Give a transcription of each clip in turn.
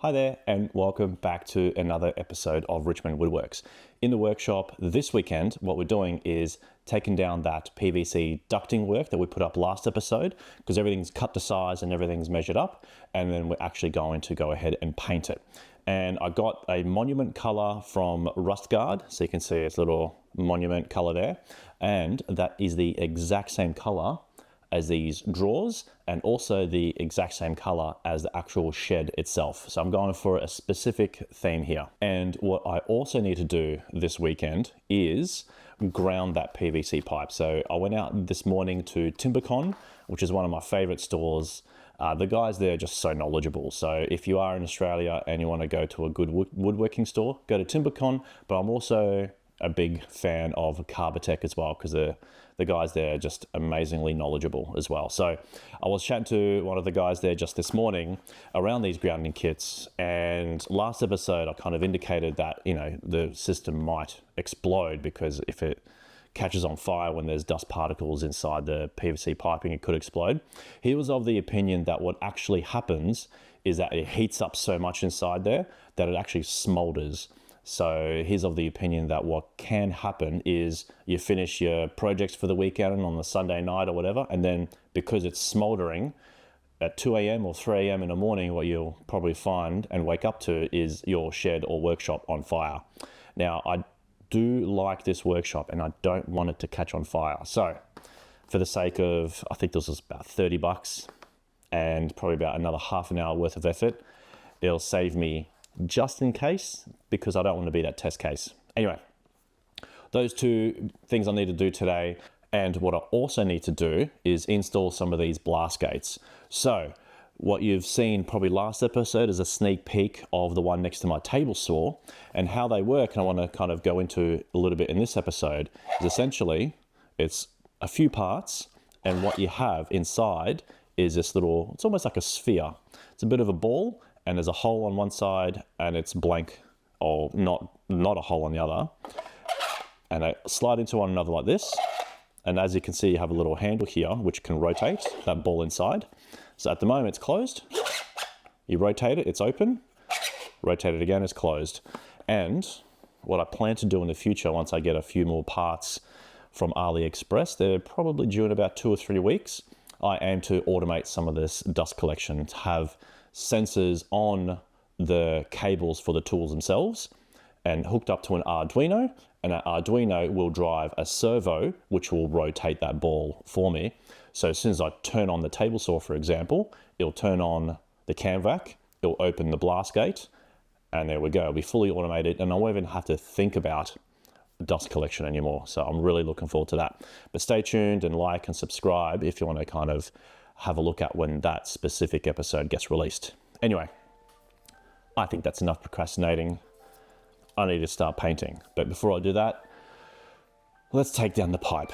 Hi there and welcome back to another episode of Richmond Woodworks. In the workshop this weekend, what we're doing is taking down that PVC ducting work that we put up last episode because everything's cut to size and everything's measured up, and then we're actually going to go ahead and paint it. And I got a monument color from Rust Guard, so you can see it's a little monument color there, and that is the exact same color as these drawers and also the exact same color as the actual shed itself. So I'm going for a specific theme here. And what I also need to do this weekend is ground that PVC pipe. So I went out this morning to TimberCon, which is one of my favorite stores. The guys there are just so knowledgeable. So if you are in Australia and you want to go to a good woodworking store, go to TimberCon. But I'm also a big fan of Carbotech as well, because the guys there are just amazingly knowledgeable as well. So I was chatting to one of the guys there just this morning around these grounding kits, and last episode I kind of indicated that, you know, the system might explode because if it catches on fire when there's dust particles inside the PVC piping, it could explode. He was of the opinion that what actually happens is that it heats up so much inside there that it actually smolders. So he's of the opinion that what can happen is you finish your projects for the weekend on the Sunday night or whatever, and then because it's smoldering at 2 a.m. or 3 a.m. in the morning, what you'll probably find and wake up to is your shed or workshop on fire. Now, I do like this workshop and I don't want it to catch on fire. So for the sake of, I think this was about $30 and probably about another half an hour worth of effort, it'll save me just in case, because I don't want to be that test case. Anyway, those two things I need to do today. And what I also need to do is install some of these blast gates. So what you've seen probably last episode is a sneak peek of the one next to my table saw, and how they work, and I want to kind of go into a little bit in this episode, is essentially it's a few parts, and what you have inside is this little, it's almost like a sphere. It's a bit of a ball, and there's a hole on one side and it's blank, or not a hole on the other. And they slide into one another like this. And as you can see, you have a little handle here which can rotate that ball inside. So at the moment it's closed. You rotate it, it's open. Rotate it again, it's closed. And what I plan to do in the future, once I get a few more parts from AliExpress, they're probably due in about 2 or 3 weeks, I aim to automate some of this dust collection, to have sensors on the cables for the tools themselves and hooked up to an Arduino, and that Arduino will drive a servo which will rotate that ball for me. So as soon as I turn on the table saw, for example, it'll turn on the cam vac, it'll open the blast gate, and there we go. It'll be fully automated, and I won't even have to think about dust collection anymore. So I'm really looking forward to that. But stay tuned and like and subscribe if you want to kind of have a look at when that specific episode gets released. Anyway, I think that's enough procrastinating. I need to start painting. But before I do that, let's take down the pipe.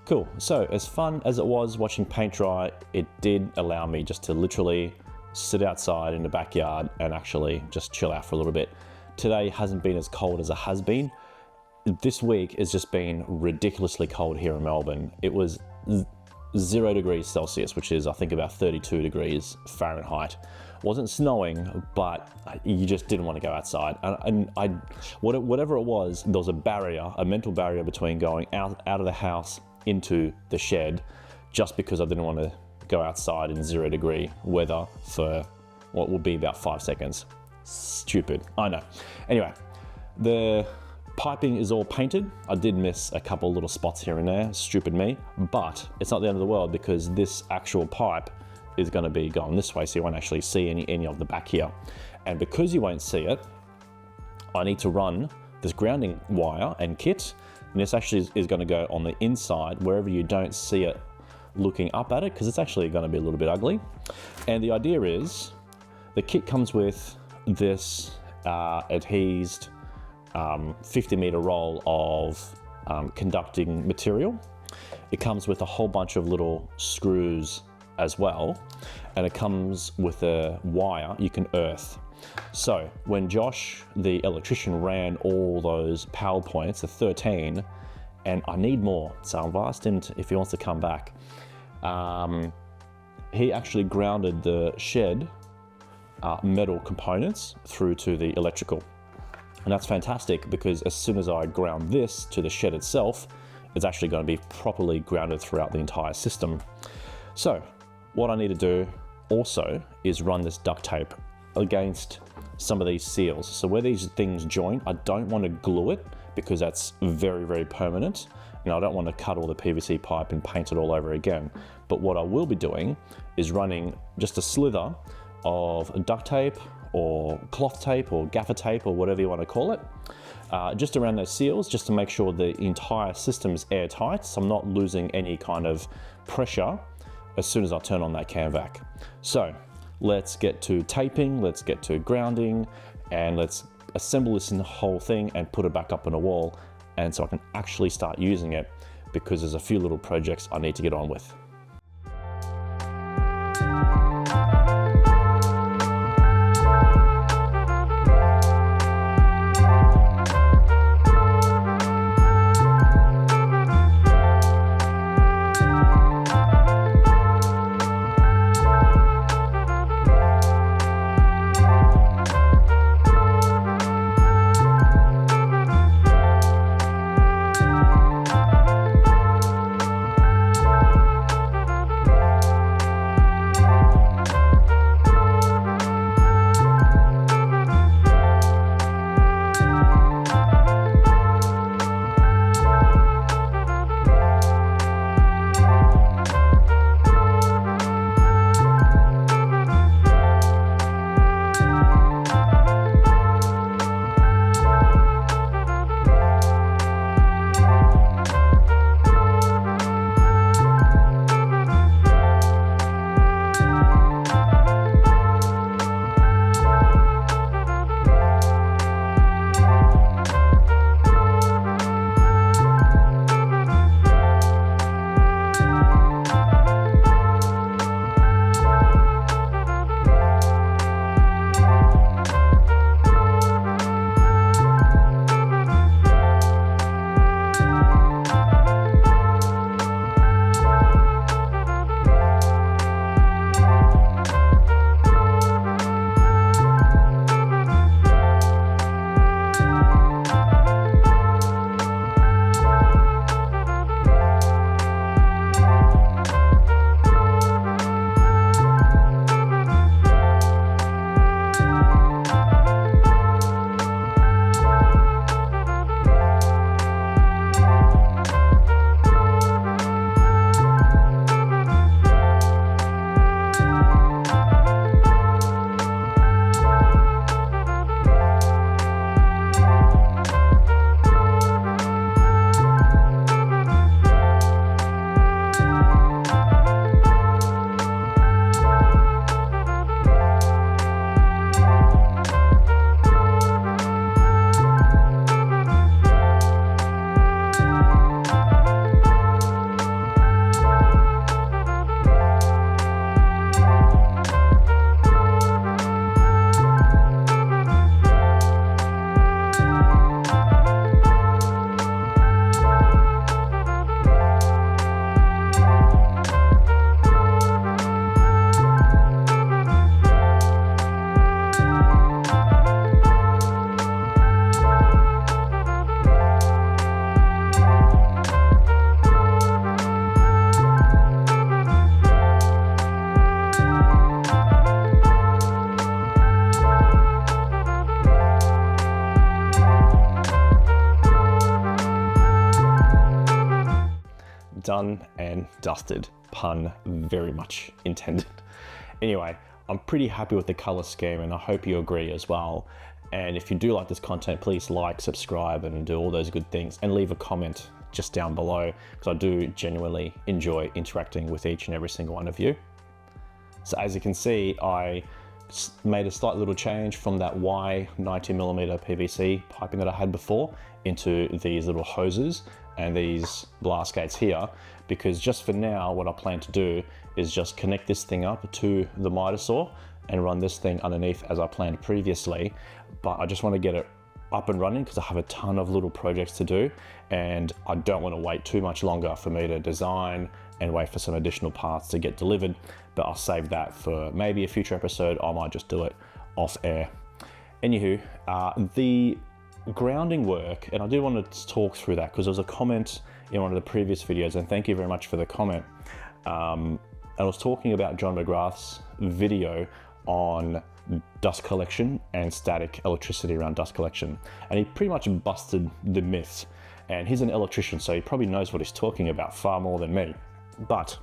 Cool, so as fun as it was watching paint dry, it did allow me just to literally sit outside in the backyard and actually just chill out for a little bit. Today hasn't been as cold as it has been. This week has just been ridiculously cold here in Melbourne. It was 0 degrees Celsius, which is I think about 32 degrees Fahrenheit. Wasn't snowing, but you just didn't want to go outside. And whatever it was, there was a barrier, a mental barrier between going out of the house into the shed, just because I didn't want to go outside in 0 degree weather for what will be about 5 seconds. Stupid, I know. Anyway, the piping is all painted. I did miss a couple little spots here and there, stupid me, but it's not the end of the world because this actual pipe is going to be going this way, so you won't actually see any of the back here. And because you won't see it, I need to run this grounding wire and kit, and this actually is going to go on the inside wherever you don't see it looking up at it, because it's actually going to be a little bit ugly. And the idea is the kit comes with this adhesed 50-meter roll of conducting material. It comes with a whole bunch of little screws as well, and it comes with a wire you can earth. So when Josh, the electrician, ran all those PowerPoints, the 13, and I need more, so I've asked him if he wants to come back. He actually grounded the shed metal components through to the electrical. And that's fantastic because as soon as I ground this to the shed itself, it's actually going to be properly grounded throughout the entire system. So what I need to do also is run this duct tape against some of these seals. So where these things join, I don't want to glue it because that's very, very permanent. And I don't want to cut all the PVC pipe and paint it all over again. But what I will be doing is running just a slither of duct tape or cloth tape or gaffer tape or whatever you want to call it, just around those seals, just to make sure the entire system is airtight, so I'm not losing any kind of pressure as soon as I turn on that cam vac. So let's get to taping, let's get to grounding, and let's assemble this in the whole thing and put it back up on a wall, and so I can actually start using it, because there's a few little projects I need to get on with. done and dusted, pun very much intended. Anyway, I'm pretty happy with the color scheme and I hope you agree as well. And if you do like this content, please like, subscribe, and do all those good things, and leave a comment just down below, because I do genuinely enjoy interacting with each and every single one of you. So as you can see, I made a slight little change from that Y 90mm PVC piping that I had before into these little hoses and these blast gates here, because just for now, what I plan to do is just connect this thing up to the miter saw and run this thing underneath as I planned previously. But I just want to get it up and running because I have a ton of little projects to do, and I don't want to wait too much longer for me to design and wait for some additional parts to get delivered. But I'll save that for maybe a future episode. I might just do it off air. Anywho, the grounding work, and I do want to talk through that because there was a comment in one of the previous videos, and thank you very much for the comment. And I was talking about John McGrath's video on dust collection and static electricity around dust collection. And he pretty much busted the myth. And he's an electrician, so he probably knows what he's talking about far more than me. But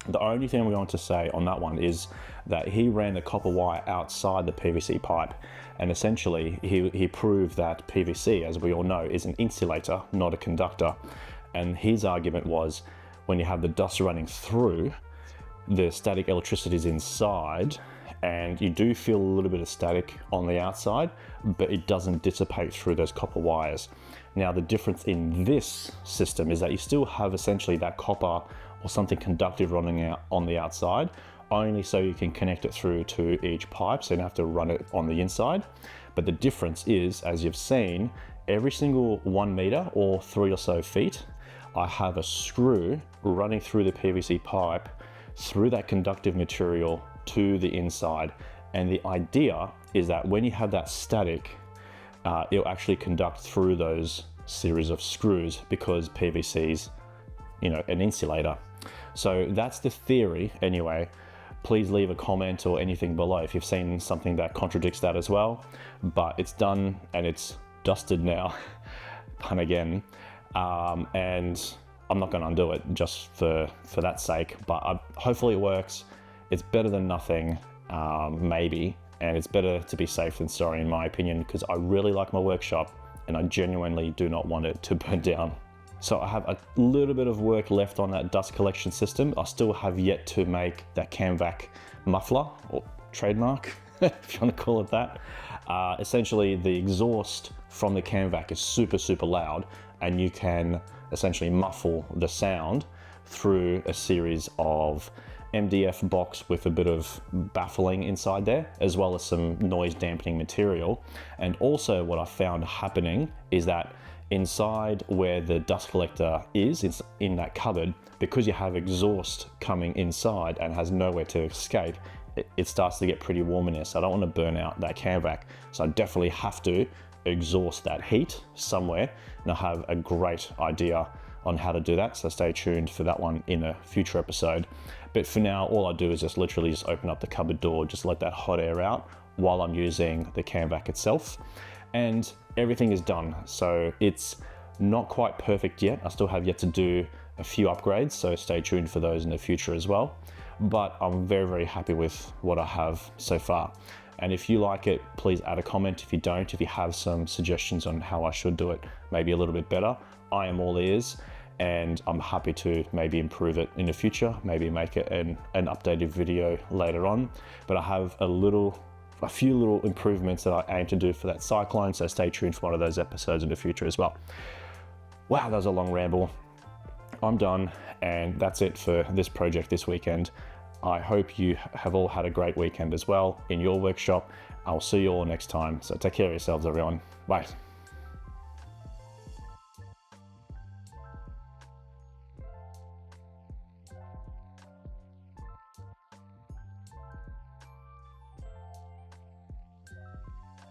the only thing I'm going to say on that one is that he ran the copper wire outside the PVC pipe. And essentially he proved that PVC, as we all know, is an insulator, not a conductor. And his argument was when you have the dust running through, the static electricity is inside, and you do feel a little bit of static on the outside, but it doesn't dissipate through those copper wires. Now, the difference in this system is that you still have essentially that copper or something conductive running out on the outside, only so you can connect it through to each pipe, so you don't have to run it on the inside. But the difference is, as you've seen, every single 1 meter or 3 or so feet, I have a screw running through the PVC pipe through that conductive material to the inside. And the idea is that when you have that static, it'll actually conduct through those series of screws because PVC's, an insulator. So that's the theory anyway. Please leave a comment or anything below if you've seen something that contradicts that as well. But it's done and it's dusted now, pun again. And I'm not going to undo it just for that sake, but hopefully it works. It's better than nothing, maybe, and it's better to be safe than sorry in my opinion, because I really like my workshop and I genuinely do not want it to burn down. So I have a little bit of work left on that dust collection system. I still have yet to make that CamVac muffler or trademark, if you want to call it that. Essentially, the exhaust from the CamVac is super, super loud, and you can essentially muffle the sound through a series of MDF box with a bit of baffling inside there, as well as some noise dampening material. And also what I found happening is that inside where the dust collector is, it's in that cupboard, because you have exhaust coming inside and has nowhere to escape, it starts to get pretty warm in there. So I don't want to burn out that CamVac. So I definitely have to exhaust that heat somewhere, and I have a great idea on how to do that, so stay tuned for that one in a future episode. But for now, all I do is just literally just open up the cupboard door, just let that hot air out while I'm using the CamVac itself, and everything is done. So it's not quite perfect yet. I still have yet to do a few upgrades, so stay tuned for those in the future as well. But I'm very, very happy with what I have so far. And if you like it, please add a comment. If you don't, if you have some suggestions on how I should do it, maybe a little bit better, I am all ears, and I'm happy to maybe improve it in the future, maybe make it an updated video later on. But I have a few little improvements that I aim to do for that cyclone, so stay tuned for one of those episodes in the future as well. Wow, that was a long ramble. I'm done, and that's it for this project this weekend. I hope you have all had a great weekend as well in your workshop. I'll see you all next time. So take care of yourselves, everyone. Bye.